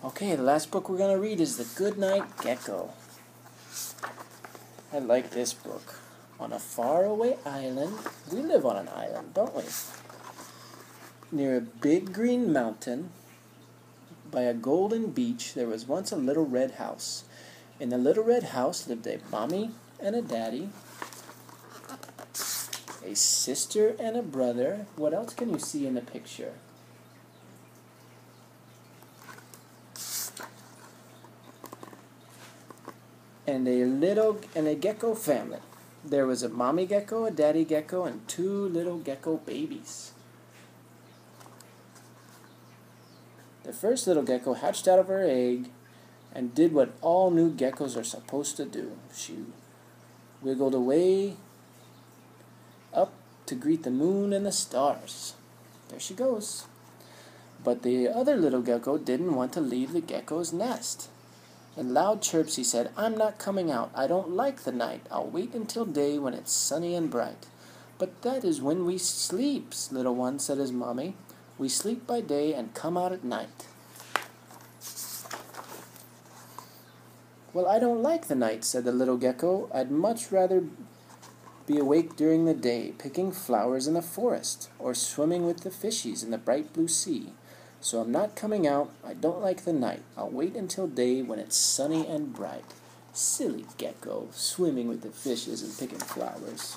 Okay, the last book we're going to read is The Goodnight Gecko. I like this book. On a faraway island, we live on an island, don't we? Near a big green mountain, by a golden beach, there was once a little red house. In the little red house lived a mommy and a daddy, a sister and a brother. What else can you see in the picture? And a gecko family. There was a mommy gecko, a daddy gecko, and 2 little gecko babies. The first little gecko hatched out of her egg and did what all new geckos are supposed to do. She wiggled away up to greet the moon and the stars. There she goes. But the other little gecko didn't want to leave the gecko's nest. In loud chirps he said, "I'm not coming out. I don't like the night. I'll wait until day when it's sunny and bright." "But that is when we sleep, little one," said his mommy. "We sleep by day and come out at night." "Well, I don't like the night," said the little gecko. "I'd much rather be awake during the day, picking flowers in the forest, or swimming with the fishies in the bright blue sea. So I'm not coming out. I don't like the night. I'll wait until day when it's sunny and bright." Silly gecko, swimming with the fishes and picking flowers.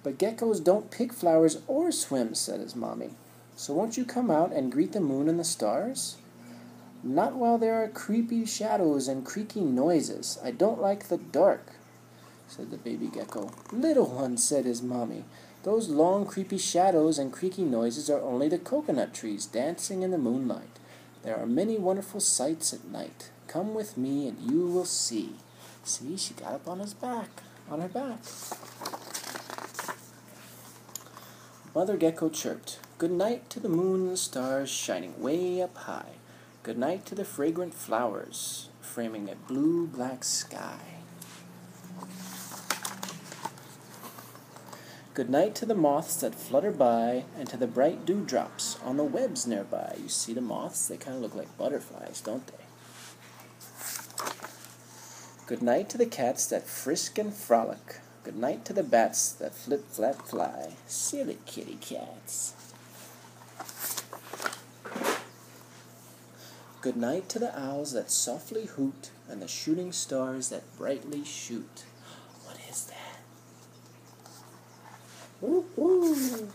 "But geckos don't pick flowers or swim," said his mommy. "So won't you come out and greet the moon and the stars?" "Not while there are creepy shadows and creaky noises. I don't like the dark," said the baby gecko. "Little one," said his mommy, "those long creepy shadows and creaky noises are only the coconut trees dancing in the moonlight. There are many wonderful sights at night. Come with me and you will see." See, she got up on her back. Mother gecko chirped, "Good night to the moon and the stars shining way up high. Good night to the fragrant flowers framing a blue-black sky. Good night to the moths that flutter by, and to the bright dewdrops on the webs nearby." You see the moths? They kind of look like butterflies, don't they? "Good night to the cats that frisk and frolic. Good night to the bats that flip-flap fly." Silly kitty cats. "Good night to the owls that softly hoot, and the shooting stars that brightly shoot." What is that? Woo woo.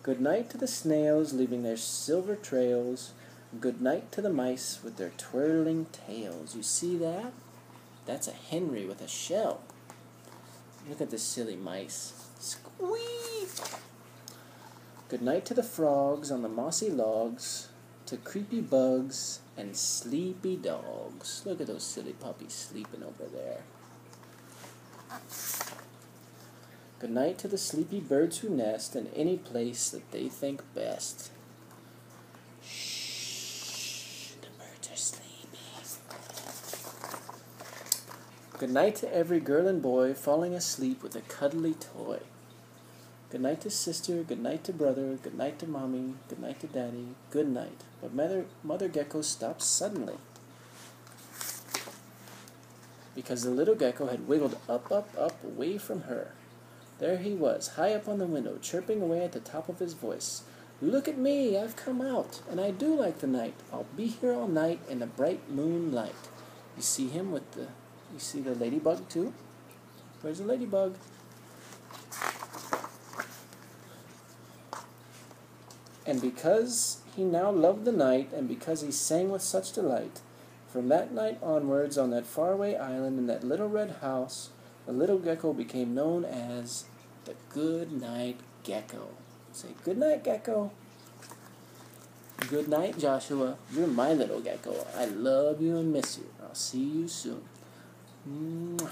"Good night to the snails leaving their silver trails. Good night to the mice with their twirling tails." You see that? That's a Henry with a shell. Look at the silly mice. Squeak! "Good night to the frogs on the mossy logs, to creepy bugs and sleepy dogs." Look at those silly puppies sleeping over there. "Good night to the sleepy birds who nest in any place that they think best." Shh, the birds are sleeping. "Good night to every girl and boy falling asleep with a cuddly toy. Good night to sister, good night to brother, good night to mommy, good night to daddy, good night." But Mother Gecko stopped suddenly, because the little gecko had wiggled up away from her. There he was, high up on the window, chirping away at the top of his voice. "Look at me, I've come out, and I do like the night. I'll be here all night in the bright moonlight." You see him you see the ladybug too? Where's the ladybug? And because he now loved the night, and because he sang with such delight, from that night onwards, on that faraway island in that little red house, the little gecko became known as the Goodnight Gecko. Say, "Good night, Gecko." Good night, Joshua. You're my little gecko. I love you and miss you. I'll see you soon. Mwah.